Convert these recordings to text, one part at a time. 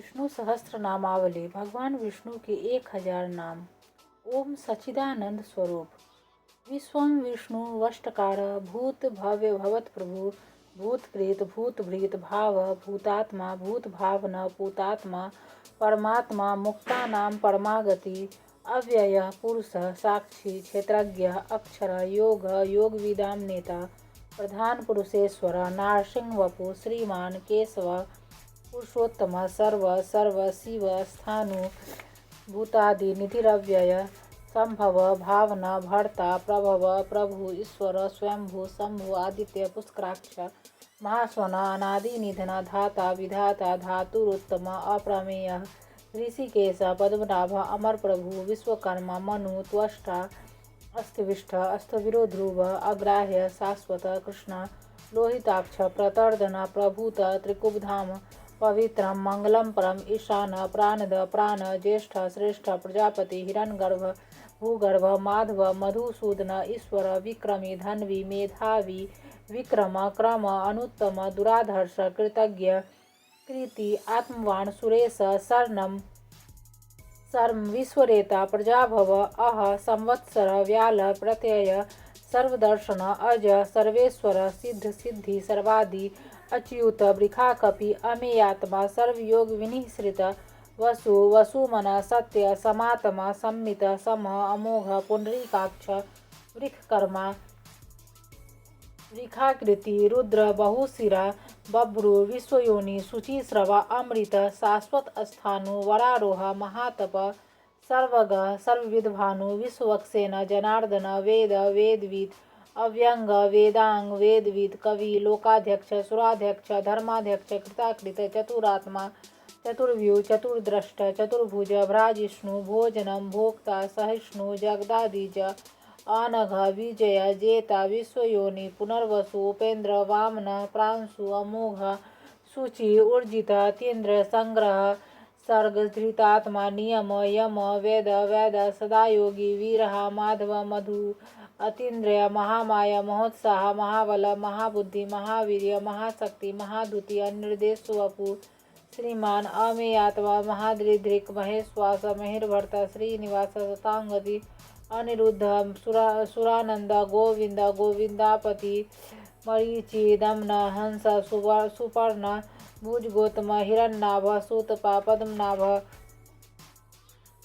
विष्णु सहस्त्र नामावली। भगवान विष्णु के 1000 नाम। ओम सच्चिदानंद स्वरूप। विश्वम विष्णु वष्टकार भूत भव्य भवत प्रभु भूत प्रेत भूत भृत भाव भूतात्मा भूत भावना भूतात्मा परमात्मा मुक्तानाम परमागति अव्यय पुरुष साक्षी क्षेत्रज्ञ अक्षर योग योग विदाम नेता प्रधान पुरुषेश्वर नारसिंह वपु श्रीमान केशव पुरुषोत्तम सर्व सर्व शिव स्थानु भूतादि निधिरव्यय संभव भावना भर्ता प्रभव प्रभु ईश्वर स्वयंभू शंभु आदित्य पुष्कराक्ष महास्वना अनादि निधन धाता विधाता धातुरुत्तम अप्रमेय ऋषिकेश पद्मनाभ अमर प्रभु विश्वकर्मा मनु त्वष्टा अस्तिविष्ट अस्तविरो ध्रुव अग्राह्य शाश्वत कृष्ण लोहिताक्ष प्रतर्दन प्रभूत त्रिकुबधाम पवित्रम मंगलम परम ईशान प्राणद प्राण ज्येष्ठ श्रेष्ठ प्रजापति हिरण्यगर्भ भूगर्भ माधव मधुसूदन ईश्वर विक्रमी धन्वी मेधावी विक्रम क्रम अनुत्तम दुराधर्ष कृतज्ञ कृति आत्मवान सुरेश शरणम सर्व विश्वरेता प्रजाभव अह संवत्सर व्याल प्रत्यय सर्वदर्शन अज सर्वेश्वर सिद्ध सिद्धि सर्वादि अच्युत वृखा कपि अमेयात्मा सर्वयोग विनिश्रित वसु वसुमन सत्य समात्मा सम्मित सम अमोघ पुंडरीकाक्ष वृखकर्मा वृखाकृति रुद्र बहुशिरा बभ्रु विश्वयोनि शुचिश्रवा अमृत शाश्वत स्थानु वरारोह महातप सर्वग सर्वविद्भानु विश्वक्सेन जनार्दन वेद वेदविद अव्यंग वेदांग वेदविद कवि लोकाध्यक्ष सुराध्यक्ष धर्माध्यक्ष कृताकृत चतुरात्मा चतुर्व्यू चतुर्द्रष्ट चतुर्भुज भ्राजिष्णु भोजनम भोक्ता सहिष्णु जगदादिज अनघ विजय जेता विश्वयोनि पुनर्वसु उपेन्द्र वामन प्रांशु अमोघ शुचि ऊर्जित तीन्द्र संग्रह सर्ग धृतात्मा नियम यम वेद वेद सदायोगी वीरहा माधव मधु अतीन्द्रिय महामाया महोत्साह महाबल महाबुद्धि महावीर्य महाशक्ति महाद्युति अनिर्देश वपु श्रीमान अमेयात्मा महादृधृक महेश्वास महिर्भर्त श्रीनिवास शतांगति अनिरुद्ध सुरानंद गोविंद गोविंदापति मरीचि दमन हंस सुपर्ण भुज गौतम हिरण्यनाभ सूतपा पद्मनाभ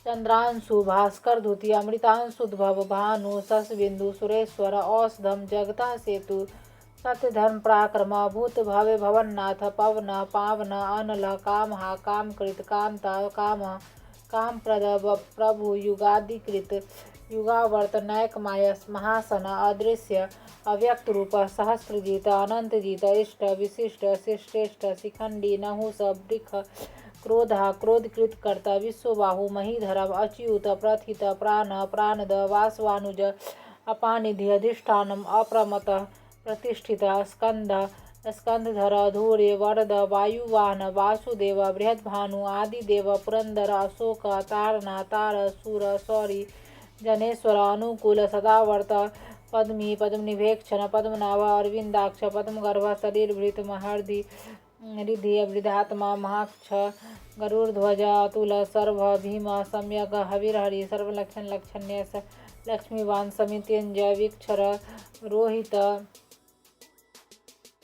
चंद्रांशु भास्कर धुति अमृतांशुद्भव भानु शशबिंदु सुरेश्वर औषधम जगता सेतु सत्य धर्म पराक्रम भूत भव्य भवन्नाथ पवन पावन अनल कामहा कामकृत कामता काम कामप्रद प्रभु युगादिकृत युगावर्त नैक मायस महासन अदृश्य अव्यक्त रूप सहस्रजीत अनंतजीत इष्ट विशिष्ट शिष्टेष्ट शिखंडी नहुस वृख क्रोधा क्रोधकृत कर्ता विश्वबाहु महीधरम अच्युत प्रथित प्राण प्राणद वासवानुज अपानिधि अधिष्ठानम अप्रमत प्रतिष्ठित स्कंद स्कंधधर धूर्य वरद वायुवाहन वासुदेव बृहद्भानु आदिदेव पुरंदर अशोक तारना तार सूर सौरी जनेश्वर अनुकूल सदावर्त पद्मी पद्मनिभेक्षण पद्मनाभ अरविंदाक्ष पद्मगर्भ शरीरभृत महर्धि रिधि वृद्धात्मा महाक्ष गरुड़ध्वज अतुल सर्व भीम सम्यक हविर्हरि सर्वलक्षण लक्षण्य लक्ष्मीवान समित्यंजय विक्षर रोहित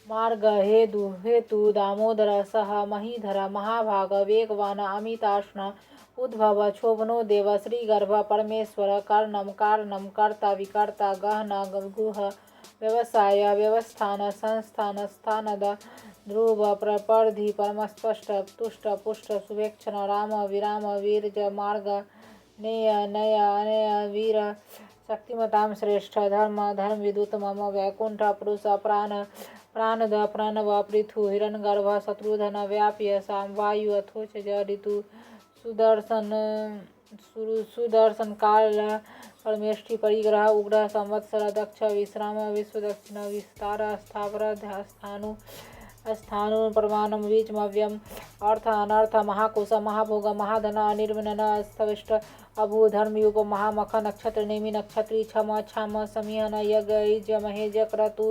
मार्ग हेतु दामोदर सह महीधर महाभाग वेगवान अमिताष्ण उद्भव क्षोभनो देव श्रीगर्भ परमेश्वर कर्णम कारणम कर्ता विकर्ता गहन गुह व्यवसाय व्यवस्थान संस्थान स्थानद ध्रुव प्रपर्धि परमस्पष्ट तुष्ट पुष्ट शुभेक्षण राम विराम वीरज मार्ग नेय नय अनय वीर शक्तिमतां श्रेष्ठ धर्म धर्म विदुतम वैकुंठ पुरुष प्राण प्राणद प्रणव पृथु हिरण्यगर्भ शत्रुधन व्याप्य साम वायु अथोच ऋतु सुदर्शन काल परमेष्टि परिग्रह उग्र संवत्सर दक्ष विश्राम विश्व दक्षिण विस्तार स्थावर स्थानु स्थानु प्रमाणम बीजमव्यम अर्थ अनर्थ महाकोश महाभोग महाधन अनिर्वनन स्थविष्ट अभू धर्मयुप महामख नक्षत्र नेमि नक्षत्री क्षम क्षम समीहन यज्ञ महेज क्रतु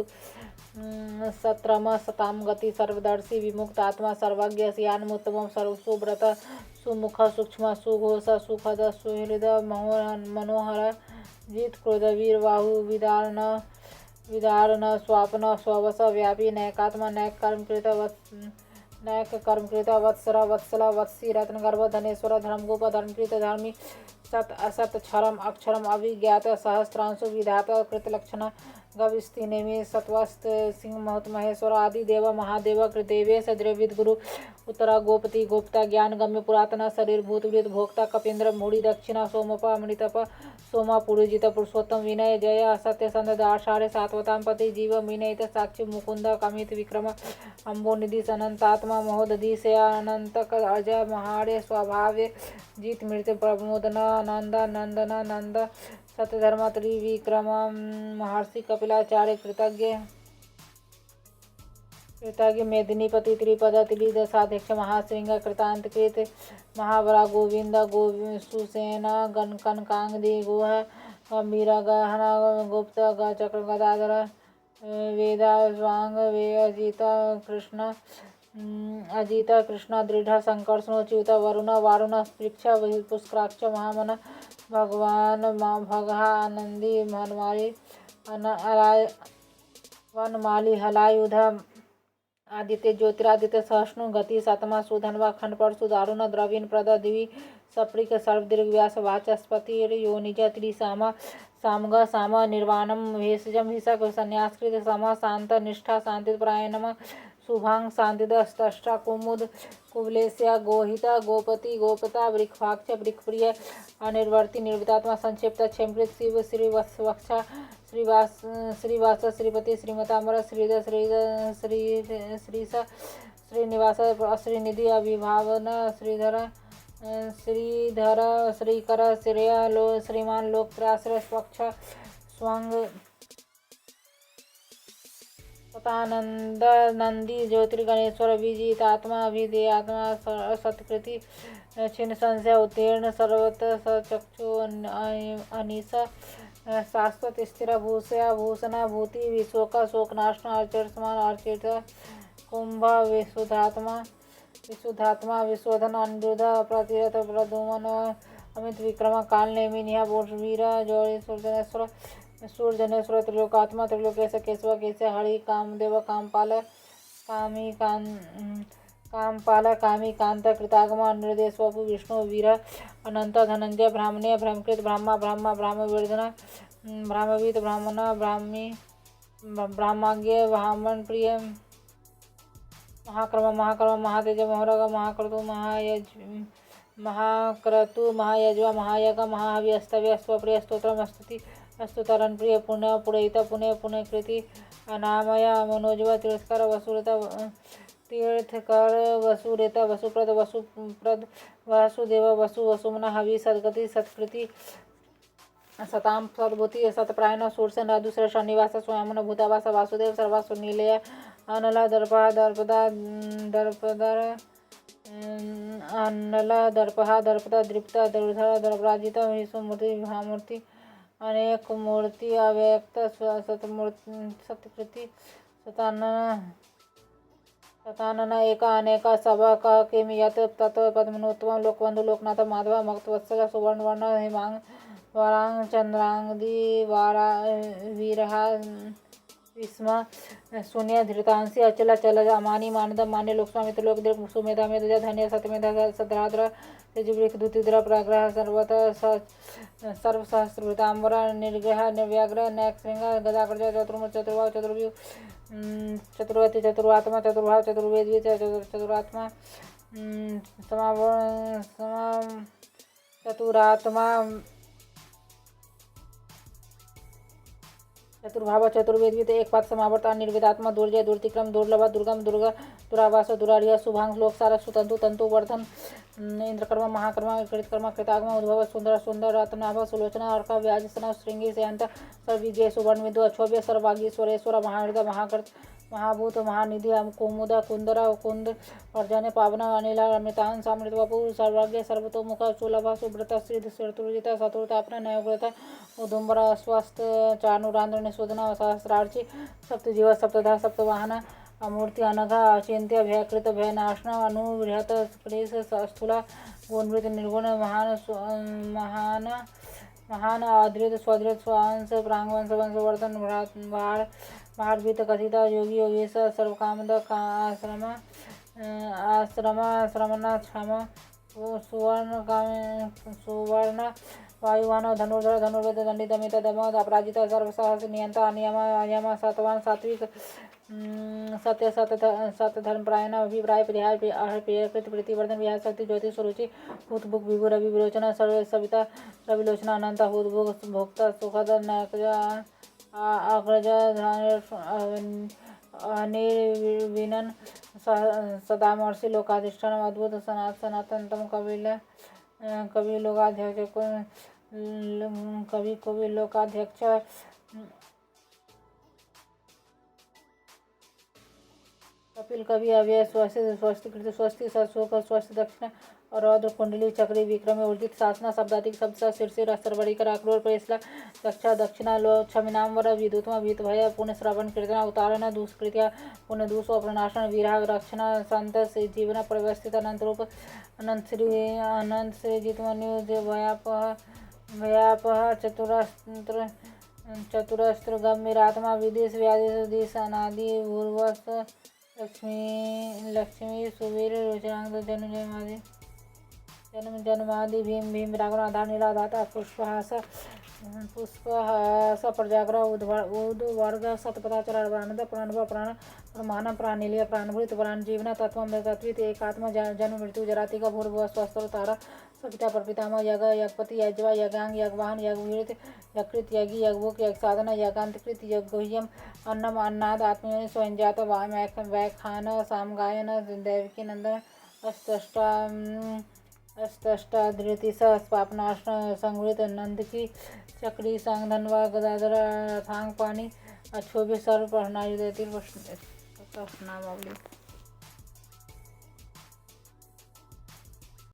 सत्रम सताम गति सर्वदर्शी विमुक्त आत्मा सर्वज्ञ सियान्मुत्तम सर्वसुव्रत सुमुख सूक्ष्म सुघोष सुखद सुहृद मनोहर जित क्रोध वीर बाहु विदारण स्वापन स्ववश व्यापी नैकात्मा नैक कर्मकृत वत्सर वत्सल वत्सी रत्नगर्भ धनेश्वर धर्मगोप धर्मकृत धर्मी सत असत क्षरम अक्षरम अभिज्ञात सहस्रांशु विधात कृतलक्षण गविस्ति नेमि सत्वस्त सिंह महत महेश्वर आदि देव महादेव कृदेवेश द्रविद गुरु उत्तरा गोपति गोप्ता ज्ञान गम्य पुरातना शरीर भूतवृत भोक्ता कपेन्द्र मूढ़ि दक्षिणा सोमपा अमृतप सोमा पुरुजित पुरुषोत्तम विनय जय सत्य संद आषाढ़ सात्वताम पति जीव विनयित साक्षी मुकुंद कमित विक्रम अम्बोनिधि अनंतात्मा महोदधि से अनंत अजय महारे स्वभाव्य जीत मृत्यु प्रमोदन नंद नंदन नंद सत्यधर्म त्रिविक्रम महर्षि कपिलाचार्य कृतज्ञ मेदिनीपति त्रिपद त्रिदशाध्यक्ष महाश्रृंग कृतांतकृत महावरा गोविंद सुसेन गणकन कांगदी गुह मीरा गहना गुप्त चक्र गदाधर वेदा स्वांग वे अजित कृष्ण दृढ़ संकर्षणोच्युत वरुण वारुण पृक्ष पुष्कराक्ष महामन भगवान भगहा आनंदी वनमाली हलायुध आदित्य ज्योतिरादित्य सहस्नु गति सतमा सुधनवा खंड पर सुदारुण द्रवीण प्रद दिवी सप्रिक सर्व दीर्घ व्यास वाचस्पति योनिज त्रिसामा सामग साम निर्वाणम भेषजम हिसक संन्यासकृत सम शांत निष्ठा शांति प्रायणम शुभांग शांतिदष्टा कुमुद कुबलेस्या गोहिता गोपति गोपता वृक्षाक्ष वृक्षप्रिय अनिर्वर्ति निर्वितात्मा संक्षिप्त क्षेमृत शिव श्रीवत्सवक्षा श्रीवास श्रीपति श्रीमतांबर श्रीस श्रीनिवास श्रीनिधि अभिभावन श्रीधर श्रीकर श्रीमान लोकत्राश्रय स्वच्छ स्वंग सतानंद नंदी ज्योतिर्गणेश्वर विजितात्मा अभिधेयात्मा सत्कृति छिन्न संशय उत्तीर्ण सर्वत सचक्षु अनिश शाश्वत स्थिर भूषया भूषणा भूति विशोक शोकनाशन अर्चित समान अर्चित कुंभ विशुद्धात्मा विशोधन अनिरुद्ध प्रतिरथ प्रदुमन अमित विक्रम काल नेमि निहा वीर जौरी सूर्यजनेश्वर त्रिलोकात्मा त्रिलोकेश केशव केश हरि कामदेव कामपाल कामी कांत कृतागम अनिरुद्धेश्वपु विष्णु वीर अनंत धनंजय ब्राह्मण्य ब्रह्मकृत ब्रह्मा ब्राह्मवीर्धन ब्राह्मवीत ब्राह्मण ब्राह्मज्ञ ब्राह्मण प्रिय महाक्रम महातेज महरग महाक्रतु महायज्वा महायग महाहवि अस्तव्य स्वप्रिय स्तोत्रमस्तुति अस्तुतरण प्रिय पुण्य पुरहित पुण्यकृति अनामय मनोजव तीर्थकर वसुप्रद वासुदेव वसुमन हवि सद्गति सत्कृति सताम सद्भूति सतप्रायण सूर्य राधुश्रेष्ठ निवास स्वयं भूतावास वासुदेव सर्वासु नीलय अनला दर्पहा दर्पदा दृप्ता दर्धर दर्पराजित विश्वमूर्ति महामूर्ति अनेक मूर्ति अव्यक्त सत्कृति सतानन एका अनेका सभा कह किम यत तत्व पद्मनोत्तम लोकबंधु लोकनाथ माधव मक्तवत्सल सुवर्ण वर्ण हिमांग वरांग चंद्रांगदी वारा वीरहा विस्म शून्य धृतांसी अचल चल अमानी मानद मान्य लोकस्वामित्र लोकदेव सुमेधा मेधा धन्य सतमेधा सद्राद्र तेजवृक्ष दुतिद्र प्राग्रह सर्वसहस्रभृतांबर निर्ग्रह निर्व्याग्रह नैकशृंग गदाकृज चतुर्मुख चतुर्भाव चतुर्व्यूह चतुर्वती चतुर्वात्मा चतुर्भाव चतुर्वेदी चतुरात्मा चतुरात्मा चतुर्भाव चतुर्वेद एक पाद समावर्त निर्वेदात्मा दुर्जय दुर्तिक्रम दुर्लभ दुर्गम दुर्ग दुरावास दुरारिय शुभांग लोक सार सुतंतु तंतु वर्धन इंद्रकर्म महाकर्म कृतकर्म कृतागम उद्भव सुंदर सुंदर रत्नाभ सुलोचना अर्क व्याजसन श्रृंगी सेयंत सर्वविजय सुवर्ण विदु अक्षोभ्य सर्वागीश्वरेश्वर महाहृदय महाकृत महाभूत महानिधि कुमुदा कुंदरा कुंद पर्जन्य पावना अनिला अमृतान सामृत वपु सर्वज्ञ सर्वतोमुख सुलभ सुब्रता सिद्ध शत्रुजिता शत्रुतापना नयोग्रता उदुम्बरा स्वस्थ चानुरांध्र निशोधना सहस्रार्ची सप्तजीव सप्तधा सप्तवाहन अमूर्ति अनघा अचिंत्य भयकृत भयनाशना अनुबृहत क्लेश स्थूला गुणवृत निर्गुण महान महान आदृत स्वदृत स्वांश प्रांगवंश वंशवर्धन भारभीत कथिता योगी योगेश सर्वकामद आश्रम श्रमण क्षम सुवर्ण वायुवान धनुर्धर धनुर्वेद दंडित अमित दमद अपराजित सर्वसाहस नियंता नियम अयम सतवान सात्विक सत्य सत धर्मपरायण अभिप्राय परिहार प्रिय कृत प्रतिवर्धन विहार शक्ति ज्योति सुरुचि भूत भुक विभु रवि विरोचना सर्व सविता रविलोचना अनंत हुत भुक भोक्ता सुखद अग्रज अनिर्विनन सदामर्षि लोकाधिष्ठान अद्भुत सनातनतम कवि लोकाध्यक्ष कवि लोकाध्यक्ष कपिल कवि अव्यय स्वस्तिकृत स्वस्ति सत्सुख स्वस्ति दक्षिण और रौद्र कुंडली चक्री विक्रम ऊर्जित शासना शब्दातिक शब्द शीर्षे रस्तरवरिकर अक्रोर प्रेसला दक्षा दक्षिणा लो क्षमिनाम्बर विदुत्म वीत भय पुण्य श्रवण कीर्तन अवतारण दुष्कृत्या पुण्य दूषो प्रनाशन विराग रक्षण संत जीवन परिवस्थित अनंत रूप अनंत श्री जितमन्यु भयापह चतुरस्त्र गम्भीरात्मा विदेश व्यादेश दिश अनादि भूर्वस लक्ष्मी सुवीर रुचिरांग जन्मादि भीम राघव आधार नीलाधाता पुष्पहास प्रजाग्र उद्वर्ग सतपथाचर प्राणभ प्राण प्रमाण प्राणिलिय प्राणभूत प्राण जीवन तत्व तत्वित एकात्म जन्म मृत्यु जरातिका भूर्भुव स्वस्थ तारा सविता परपितामह यज्ञ यज्ञपति यज्वा यज्ञांग यज्ञवाहन यज्ञवीर यकृत यज्ञ यज्ञभुक यज्ञ साधना यज्ञांतकृत यज्ञोह्यम अन्नम अन्नाद आत्मयोनि स्वयंजात व्याख्यान सामगायन दैविकी नंदन अष्टष्टाधृति स्वापनाशन संगृत नंदकी चक्री सांग धनवा गदाधर थांग पानी अक्षोभ्य सर्व पढ़नायुधि नामावली।